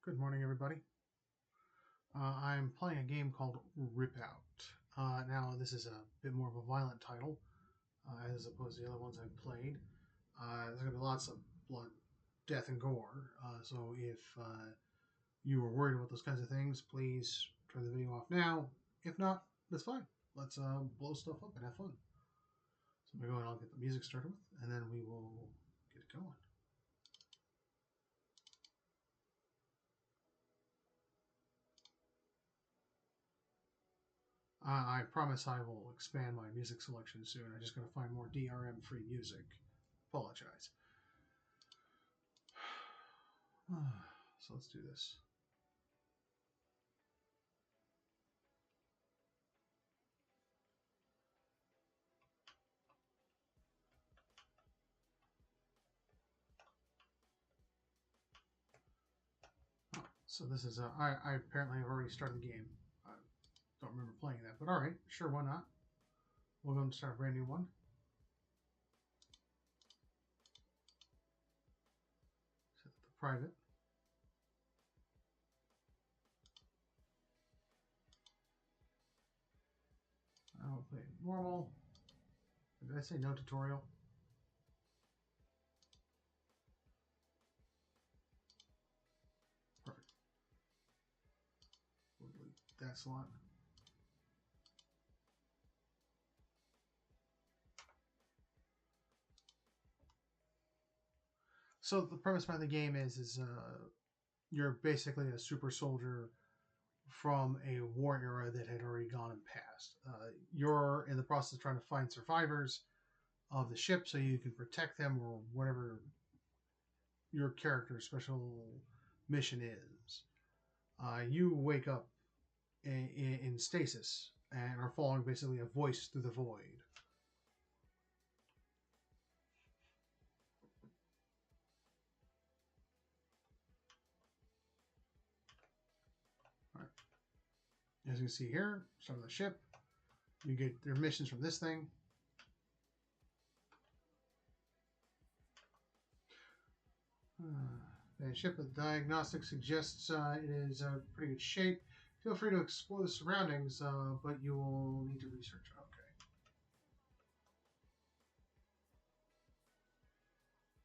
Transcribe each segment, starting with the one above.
Good morning, everybody. I'm playing a game called Ripout. Now, this is a bit more of a violent title as opposed to the other ones I've played. There's going to be lots of blood, death, and gore. So if you were worried about those kinds of things, please turn the video off now. If not, that's fine. Let's blow stuff up and have fun. So I'm going to go ahead and I'll get the music started with, and then we will get it going. I promise I will expand my music selection soon. I'm just going to find more DRM-free music. Apologize. So let's do this. So this is I apparently have already started the game. I don't remember playing that, but all right, sure, why not? We'll go and start a brand new one. Set the private. I'll play normal. Did I say no tutorial? Perfect. We'll delete that slot. So the premise behind the game is you're basically a super soldier from a war era that had already gone and passed. You're in the process of trying to find survivors of the ship so you can protect them or whatever your character's special mission is. You wake up in stasis and are following basically a voice through the void. All right. As you can see here, start of the ship. You get your missions from this thing. The ship with diagnostic suggests it is in pretty good shape. Feel free to explore the surroundings, but you will need to research. Okay.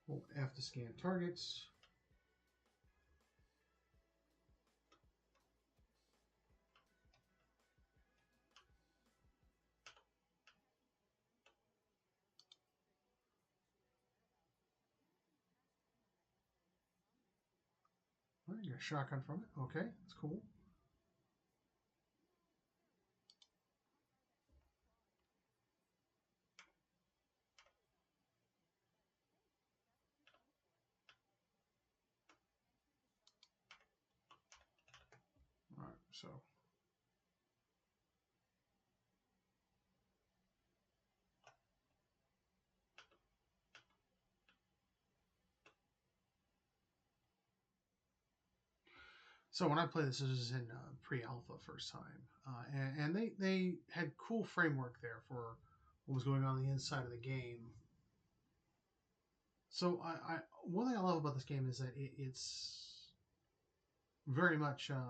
Hold F to scan targets. All right, you get a shotgun from it. Okay, that's cool. All right, so when I played this was in pre-alpha first time, and they had cool framework there for what was going on the inside of the game. So one thing I love about this game is that it's very much a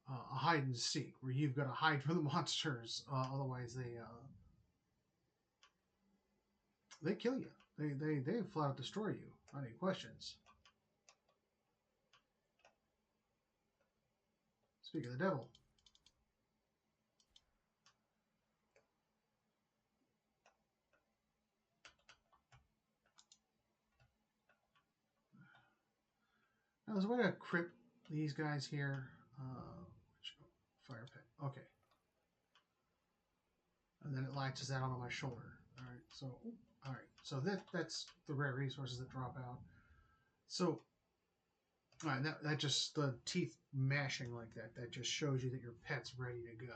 hide and seek, where you've got to hide from the monsters, otherwise they kill you. They flat out destroy you. Not any questions. Speak of the devil. Now there's a way to crip these guys here. Fire pit. Okay. And then it latches that onto my shoulder. All right. So, all right. So that's the rare resources that drop out. So, all right. That just the teeth mashing like that. That just shows you that your pet's ready to go.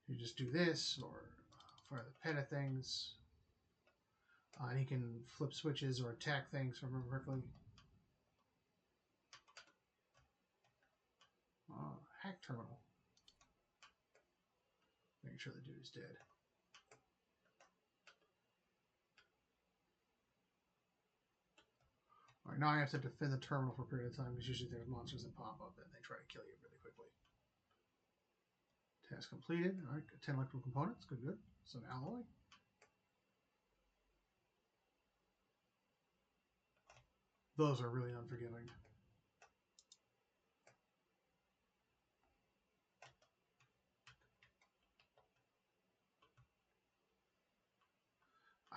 You just do this or fire the pet at things. And he can flip switches or attack things from vertically. Hack terminal. Making sure the dude is dead. Right, now I have to defend the terminal for a period of time because usually there's monsters that pop up and they try to kill you really quickly. Task completed. All right, 10 electrical components. Good, good. Some alloy. Those are really unforgiving.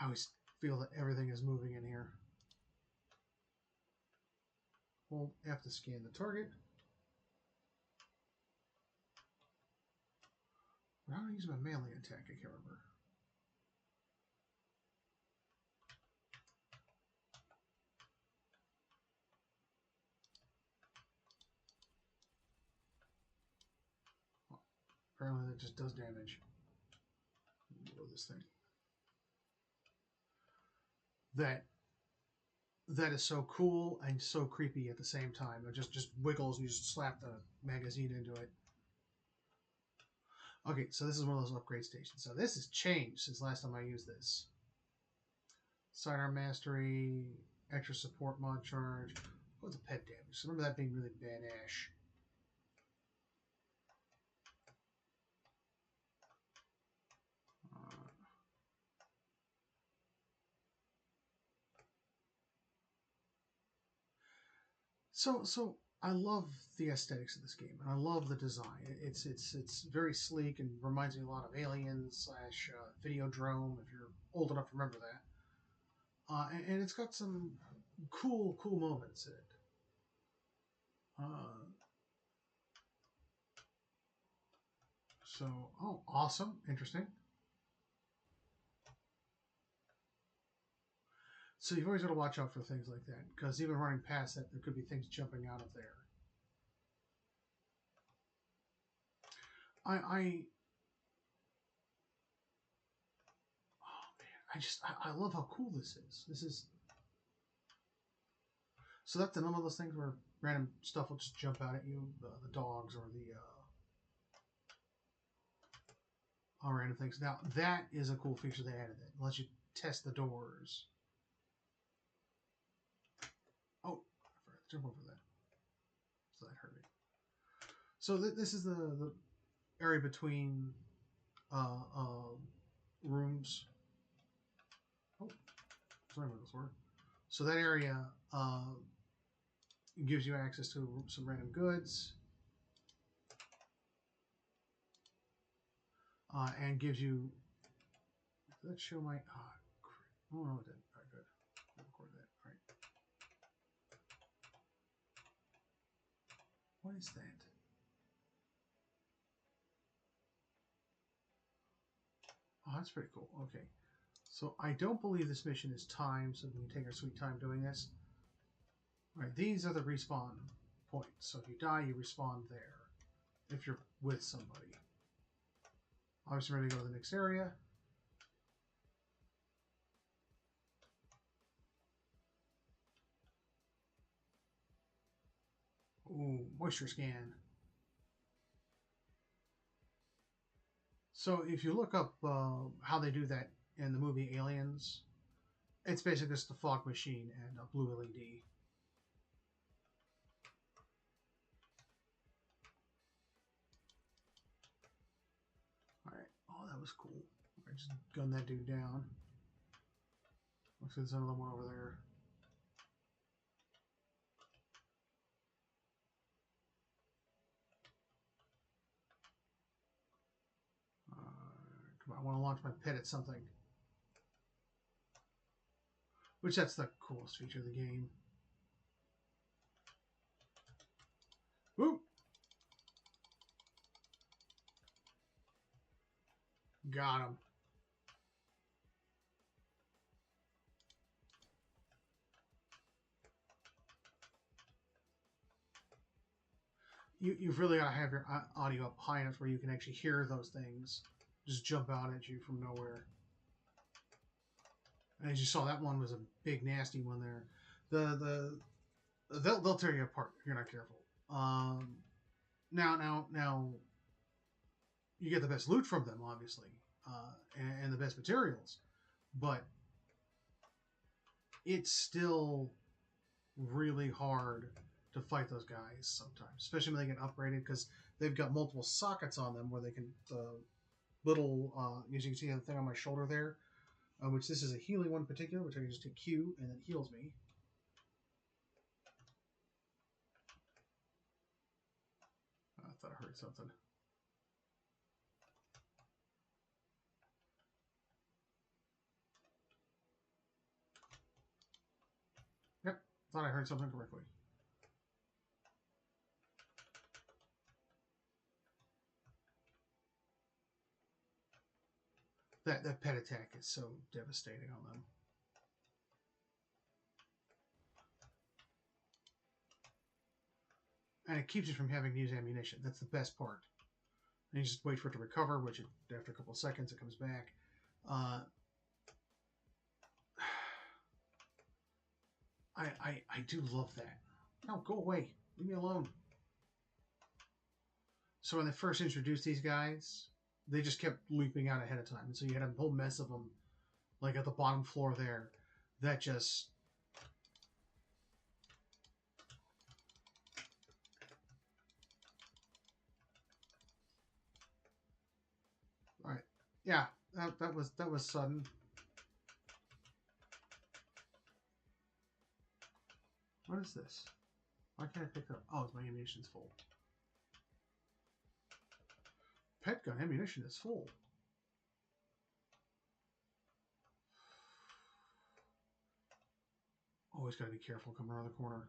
I always feel that everything is moving in here. Hold F to scan the target. How do I use my melee attack? I can't remember. Oh, apparently that just does damage. Blow this thing. That is so cool and so creepy at the same time. It just wiggles and you just slap the magazine into it. Okay, so this is one of those upgrade stations. So this has changed since last time I used this. Sidearm mastery, extra support mod charge. What's the pet damage? So remember that being really badass. So I love the aesthetics of this game, and I love the design. It's very sleek and reminds me a lot of Alien slash Videodrome, if you're old enough to remember that. And it's got some cool moments in it. Uh, oh, awesome, interesting. So you've always got to watch out for things like that, because even running past that, there could be things jumping out of there. I oh man, I love how cool this is. This is so that's another of those things where random stuff will just jump out at you, the dogs or the all random things. Now that is a cool feature they added. That lets you test the doors. Oh, I forgot to jump over that. So that hurt me. So this is the area between rooms. Oh, sorry about this word. So that area gives you access to some random goods and gives you. Let's show my. Oh no, it didn't. All right, good. I'll record that. All right. What is that? Oh, that's pretty cool. Okay. So I don't believe this mission is timed, so we can take our sweet time doing this. All right, these are the respawn points. So if you die, you respawn there. If you're with somebody. Obviously, we're going to go to the next area. Ooh, moisture scan. So if you look up how they do that in the movie Aliens, it's basically just a fog machine and a blue LED. Alright. Oh, that was cool. I just gunned that dude down. Looks like there's another one over there. Come on, I want to launch my pet at something. Which that's the coolest feature of the game. Woo! Got him. You've really got to have your audio up high enough where you can actually hear those things just jump out at you from nowhere. And as you saw, that one was a big nasty one there. They'll tear you apart if you're not careful. Now, you get the best loot from them, obviously, and the best materials, but it's still really hard to fight those guys sometimes, especially when they get upgraded because they've got multiple sockets on them where they can little as you can see the thing on my shoulder there, which this is a healing one in particular, which I can just hit Q and it heals me. I thought I heard something. Yep, thought I heard something correctly. That pet attack is so devastating on them. And it keeps you from having to use ammunition. That's the best part. And you just wait for it to recover, which after a couple of seconds it comes back. I do love that. No, go away. Leave me alone. So when they first introduced these guys, they just kept leaping out ahead of time. And so you had a whole mess of them, like at the bottom floor there, that just... All right. Yeah, that was sudden. What is this? Why can't I pick up? Oh, my ammunition's full. Pet gun ammunition is full. Always got to be careful coming around the corner.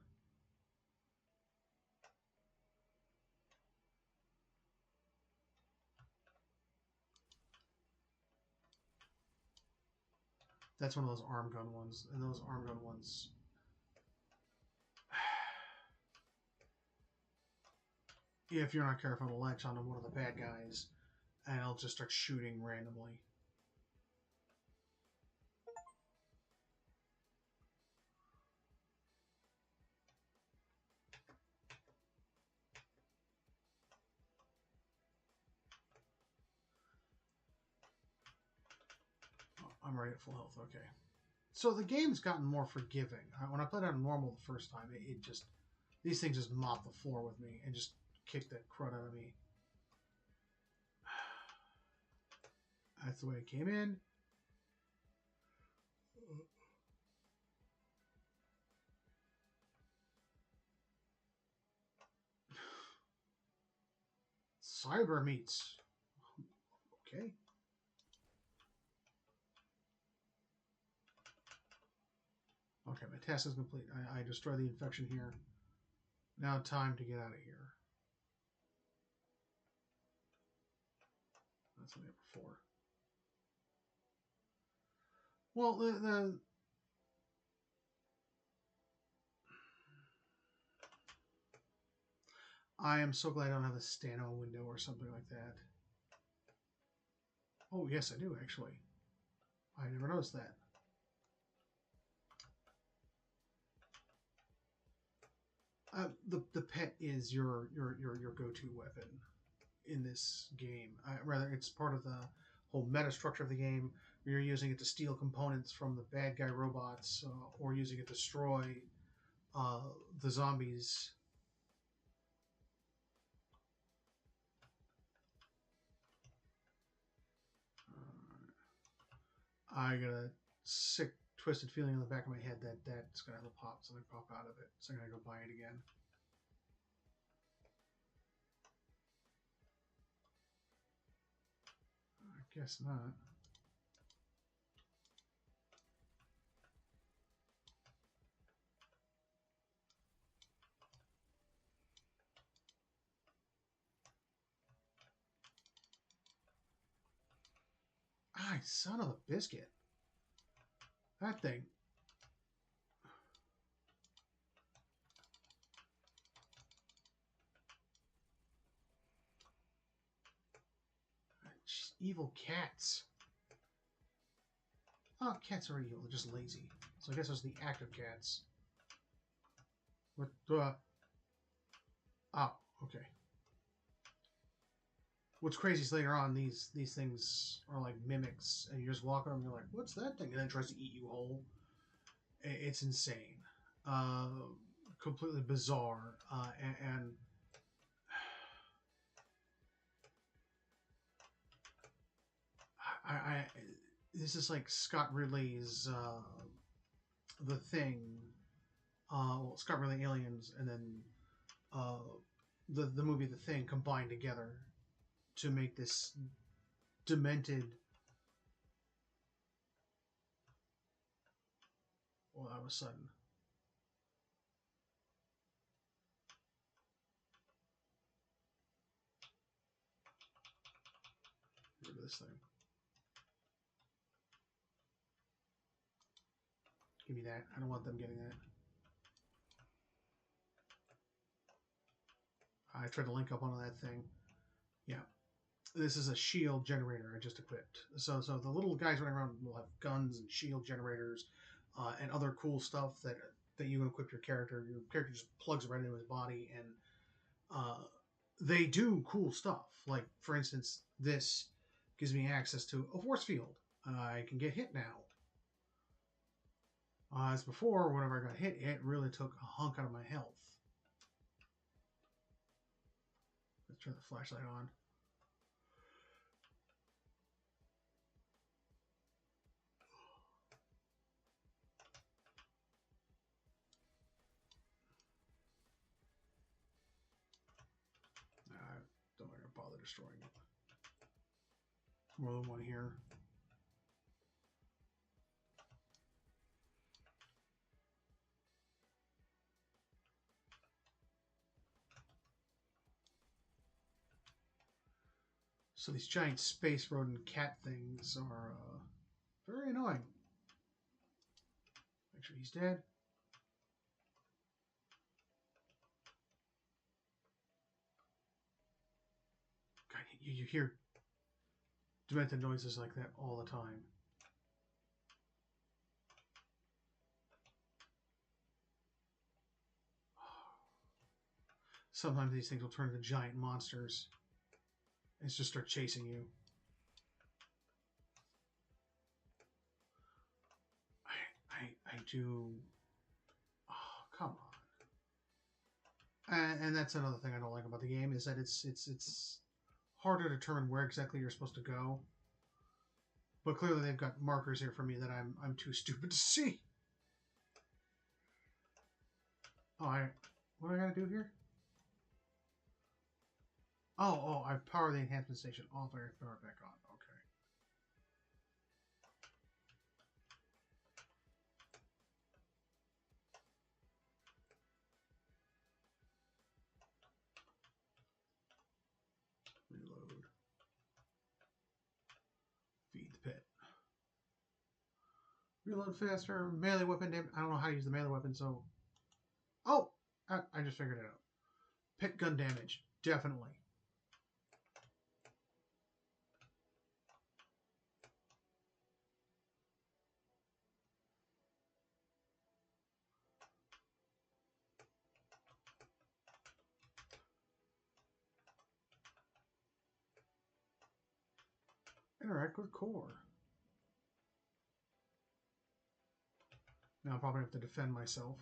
That's one of those arm gun ones, and those arm gun ones... if you're not careful, it'll latch onto one of the bad guys, and it'll just start shooting randomly. Oh, I'm already at full health, okay. So the game's gotten more forgiving. When I played on normal the first time, it just... these things just mop the floor with me and just kick the crud out of me. That's the way it came in. Cyber meats. Okay. Okay, my task is complete. I destroy the infection here. Now time to get out of here. That's only number 4. Well, I am so glad I don't have a stano window or something like that. Oh, yes, I do, actually. I never noticed that. The pet is your go-to weapon in this game. Rather, it's part of the whole meta structure of the game. You're using it to steal components from the bad guy robots, or using it to destroy the zombies. I got a sick, twisted feeling in the back of my head that that's gonna have a pop, something pop out of it. So I'm gonna go buy it again. I guess not. Ah, son of a biscuit. That thing. Evil cats. Oh, cats are evil. They're just lazy. So I guess those are the active cats. What? Oh, okay. What's crazy is later on, these things are like mimics, and you just walk on them and you're like, what's that thing? And then it tries to eat you whole. It's insane. uh, completely bizarre, and I this is like Scott Ridley's The Thing, well, Scott Ridley Aliens, and then uh, the movie The Thing combined together to make this demented. Well, all of a sudden, look at this thing. Give me that. I don't want them getting that. I tried to link up onto that thing. Yeah, this is a shield generator I just equipped. So the little guys running around will have guns and shield generators, and other cool stuff that you equip your character. Your character just plugs right into his body, and uh, they do cool stuff. Like for instance, this gives me access to a force field. I can get hit now. As before, whenever I got hit, it really took a hunk out of my health. Let's turn the flashlight on. I don't want to bother destroying it. More than one here. So these giant space rodent cat things are very annoying. Make sure he's dead. God, you hear demented noises like that all the time. Sometimes these things will turn into giant monsters and just start chasing you. I do. Oh, come on. And that's another thing I don't like about the game is that it's hard to determine where exactly you're supposed to go. But clearly they've got markers here for me that I'm too stupid to see. Oh, what do I gotta do here? Oh, I power the enhancement station off. I power it back on. Okay. Reload. Feed the pit. Reload faster. Melee weapon damage. I don't know how to use the melee weapon, so... Oh! I just figured it out. Pit gun damage. Definitely. Interact with core. Now I'll probably have to defend myself.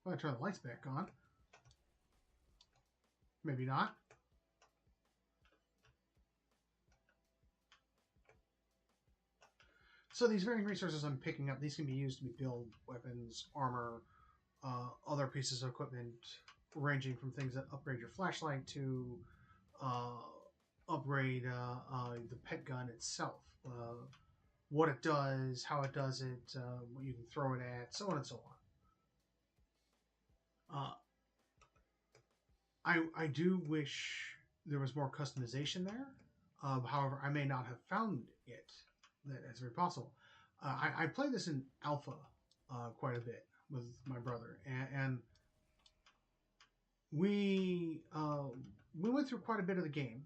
Well, I turn the lights back on. Maybe not. So these varying resources I'm picking up, these can be used to build weapons, armor, other pieces of equipment, ranging from things that upgrade your flashlight to uh, upgrade the pet gun itself. What it does, how it does it, what you can throw it at, so on and so on. I do wish there was more customization there. However, I may not have found it. That's very possible. I played this in alpha quite a bit with my brother, and we went through quite a bit of the game.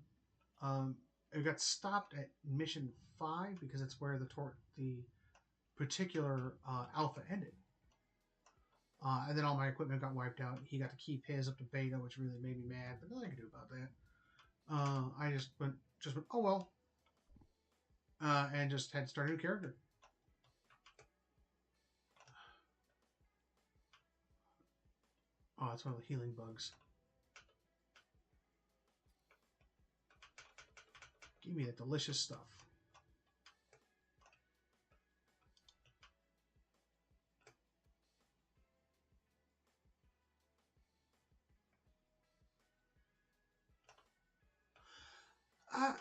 It got stopped at mission 5 because it's where the particular alpha ended. And then all my equipment got wiped out. He got to keep his up to beta, which really made me mad, but nothing I could do about that. I just went, oh well, and just had to start a new character. Oh, it's one of the healing bugs. Give me that delicious stuff. Uh,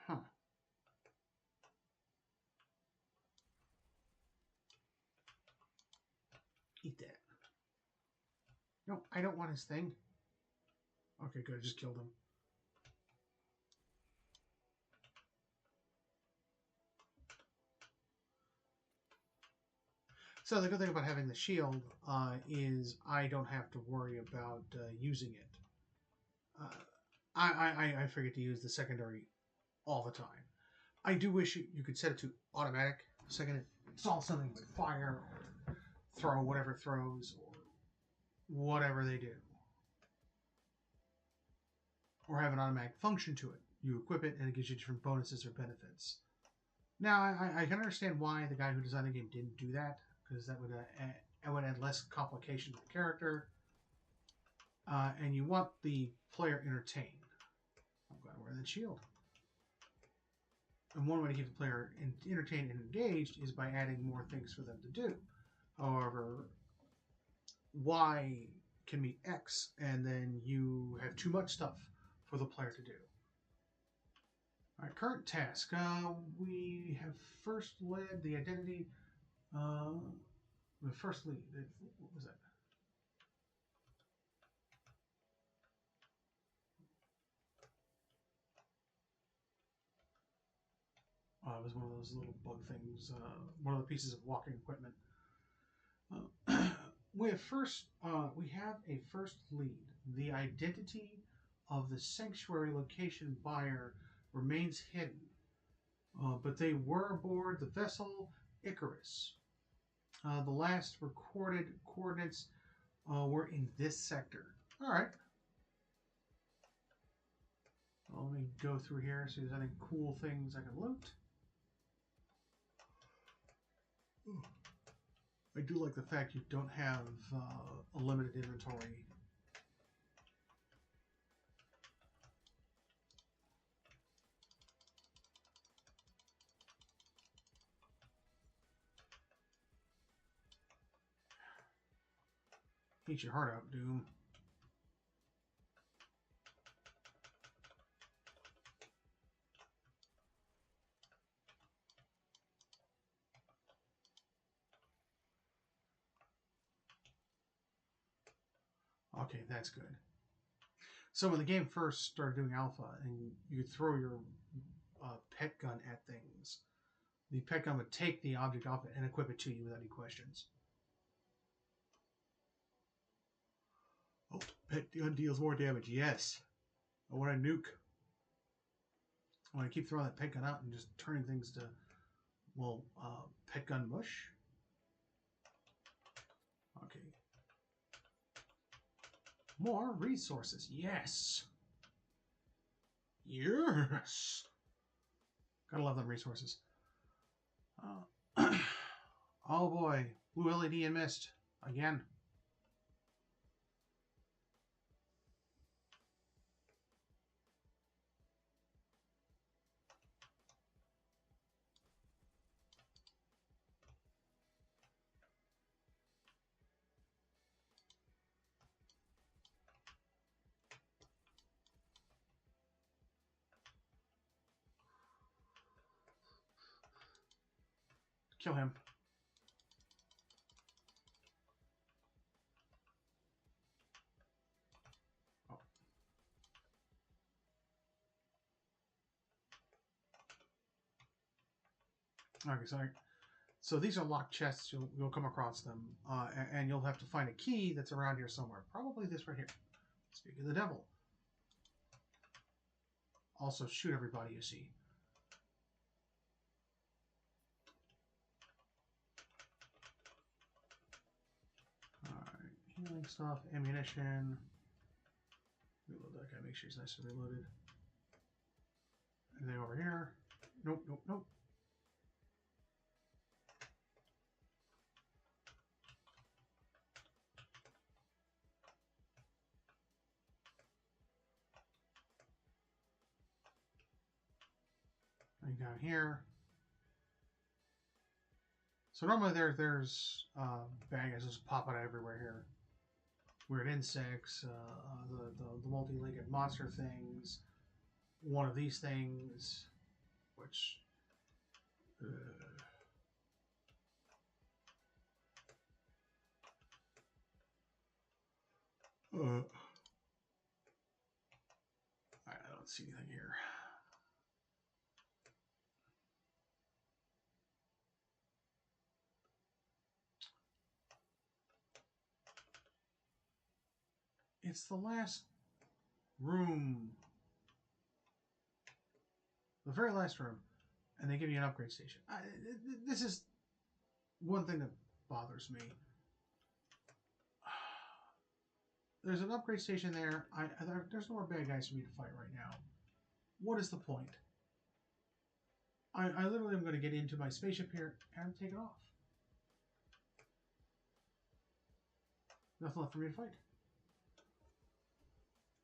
huh. Eat that. No, I don't want his thing. Okay, good. I just killed him. So the good thing about having the shield is I don't have to worry about using it. I forget to use the secondary all the time. I do wish you could set it to automatic. The second it's all something like fire or throw whatever it throws or whatever they do. Or have an automatic function to it. You equip it and it gives you different bonuses or benefits. Now, I can understand why the guy who designed the game didn't do that, because that would add less complication to the character. And you want the player entertained. I'm glad I wear that shield. And one way to keep the player entertained and engaged is by adding more things for them to do. However, Y can be X, and then you have too much stuff for the player to do. All right, current task. We have first led the identity. The first lead. What was that? It was one of those little bug things. One of the pieces of walking equipment. We have a first lead. The identity of the sanctuary location buyer remains hidden, but they were aboard the vessel Icarus. The last recorded coordinates were in this sector. All right. Well, let me go through here, see if there's any cool things I can loot. I do like the fact you don't have a limited inventory. Eat your heart out, Doom. Okay, that's good. So when the game first started doing alpha and you throw your pet gun at things, the pet gun would take the object off it and equip it to you without any questions. Oh, pet gun deals more damage. Yes. I want a nuke. I want to keep throwing that pet gun out and just turning things to, well, pet gun mush. Okay. More resources. Yes. Yes. Gotta love them resources. Oh boy. Blue LED and mist. Again. Kill him. Oh. Okay, sorry. So these are locked chests. You'll come across them, and you'll have to find a key that's around here somewhere. Probably this right here. Speak of the devil. Also, shoot everybody you see. Alright, healing stuff, ammunition. Reload that guy, make sure he's nice and reloaded. Anything over here? Nope, nope, nope. Nothing down here. So normally there's bad guys just popping out everywhere here. Weird insects, the multi-legged monster things, one of these things, which I don't see anything here. It's the last room, the very last room, and they give you an upgrade station. This is one thing that bothers me. There's an upgrade station there. There's no more bad guys for me to fight right now. What is the point? I literally am going to get into my spaceship here and take it off. Nothing left for me to fight.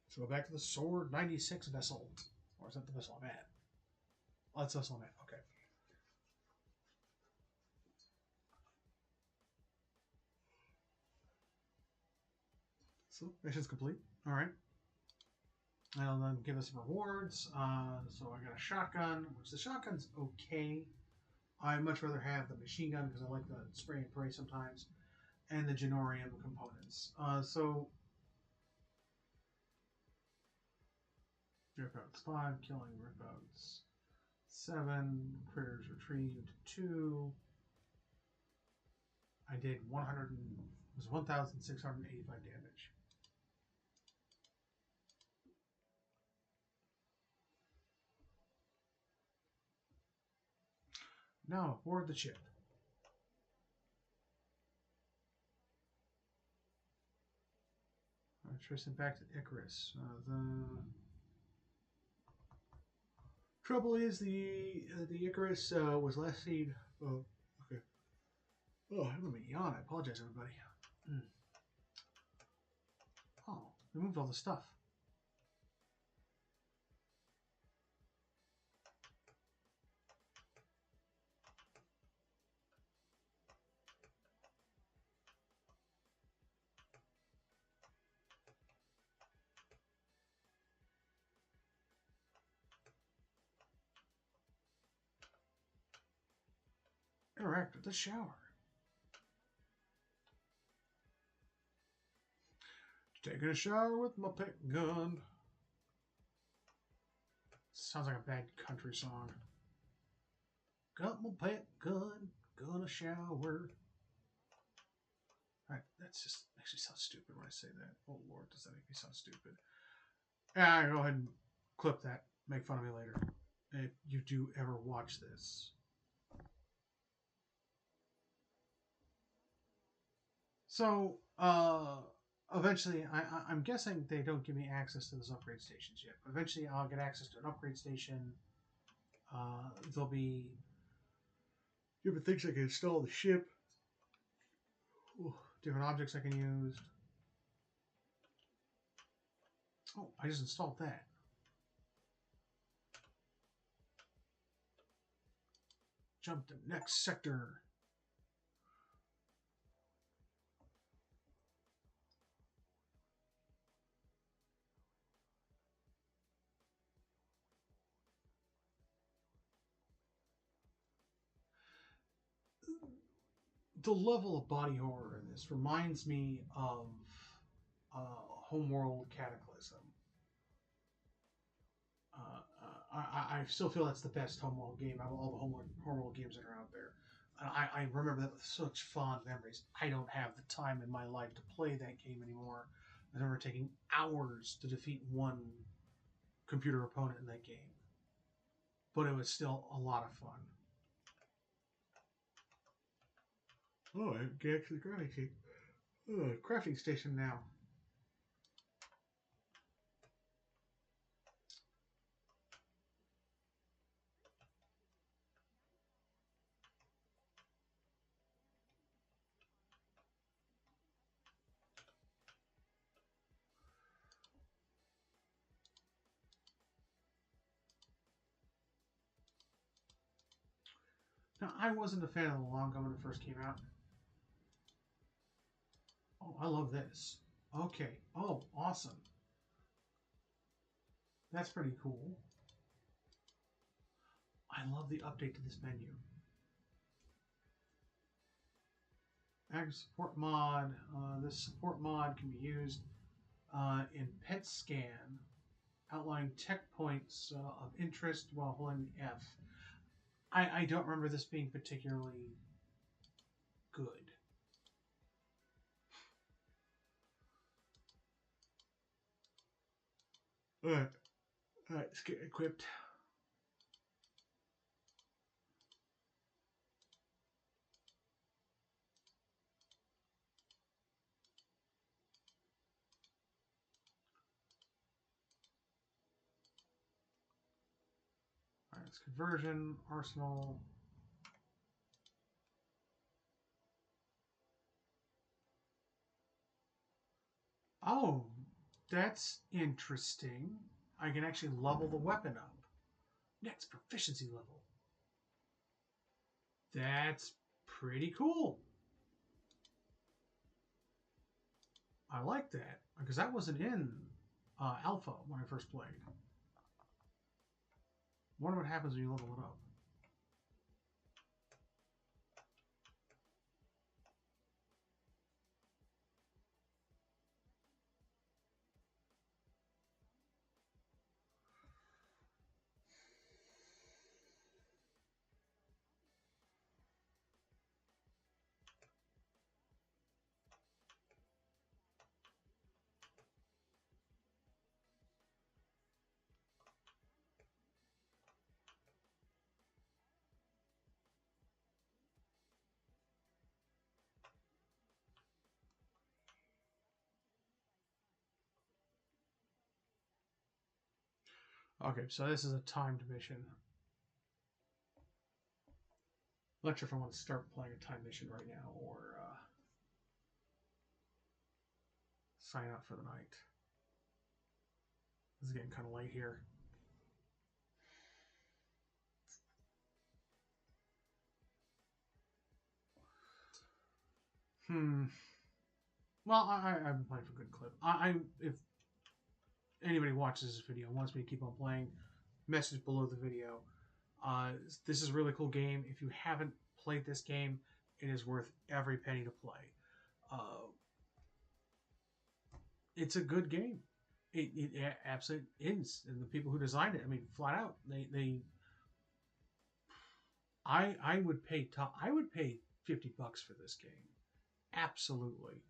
So go back to the Sword 96 vessel. Or is that the vessel I'm at? Oh, that's the vessel I'm at. Okay. So, mission's complete. Alright. And then give us some rewards. So I got a shotgun, which the shotgun's okay. I'd much rather have the machine gun because I like the spray and pray sometimes. And the Genorium components. So Ripouts 5, killing Ripouts 7, critters retrieved 2. I did 1,685 damage. Now aboard the ship. Tracing back to Icarus. The trouble is the Icarus was last seen. Oh, okay. Oh, I'm gonna yawn. I apologize, everybody. Oh, they moved all the stuff. Interact with the shower. Taking a shower with my pet gun. Sounds like a bad country song. Got my pet gun, gonna shower. That's just makes me sound stupid when I say that. Oh Lord, does that make me sound stupid? Yeah, go ahead and clip that. Make fun of me later. If you do ever watch this. So, eventually, I'm guessing they don't give me access to those upgrade stations yet. But eventually, I'll get access to an upgrade station. There'll be different things I can install on the ship. Ooh, different objects I can use. Oh, I just installed that. Jump to next sector. The level of body horror in this reminds me of Homeworld Cataclysm. I still feel that's the best Homeworld game out of all the Homeworld games that are out there. I remember that with such fond memories. I don't have the time in my life to play that game anymore. I remember taking hours to defeat one computer opponent in that game, but it was still a lot of fun. Oh, I can actually crafting station now. Now, I wasn't a fan of the long gun when it first came out. Oh, I love this. Okay. Oh, awesome. That's pretty cool. I love the update to this menu. Ag support mod. This support mod can be used in Pet Scan, outlining tech points of interest while holding the F. I don't remember this being particularly good. Alright, let's get equipped. Alright, it's conversion, arsenal. Oh, that's interesting. I can actually level the weapon up. Next proficiency level. That's pretty cool. I like that because that wasn't in alpha when I first played. Wonder what happens when you level it up. Okay, so this is a timed mission. I'm not sure if I want to start playing a time mission right now or sign up for the night. This is getting kind of late here. Well, I've been playing for a good clip. If anybody watches this video and wants me to keep on playing, message below the video. This is a really cool game. If you haven't played this game, it is worth every penny to play. It's a good game. It absolutely is, and the people who designed it, I mean, flat out, I would pay I would pay $50 for this game. Absolutely.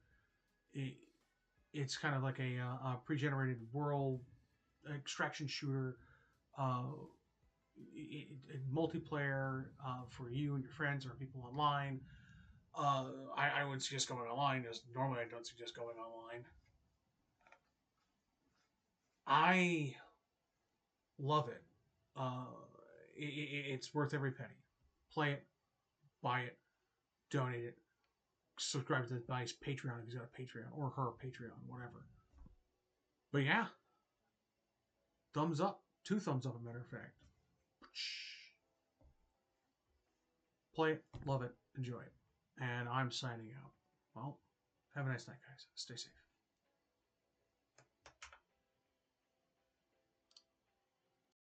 It's kind of like a pre-generated world extraction shooter, uh, multiplayer for you and your friends or people online. I would suggest going online, as normally I don't suggest going online. I love it. Uh, it's worth every penny. Play it, buy it, donate it, subscribe to the guy's Patreon if he's got a Patreon, or her Patreon, whatever. But yeah, thumbs up. 2 thumbs up, a matter of fact. Play it, love it, enjoy it. And I'm signing out. Well, have a nice night, guys. Stay safe.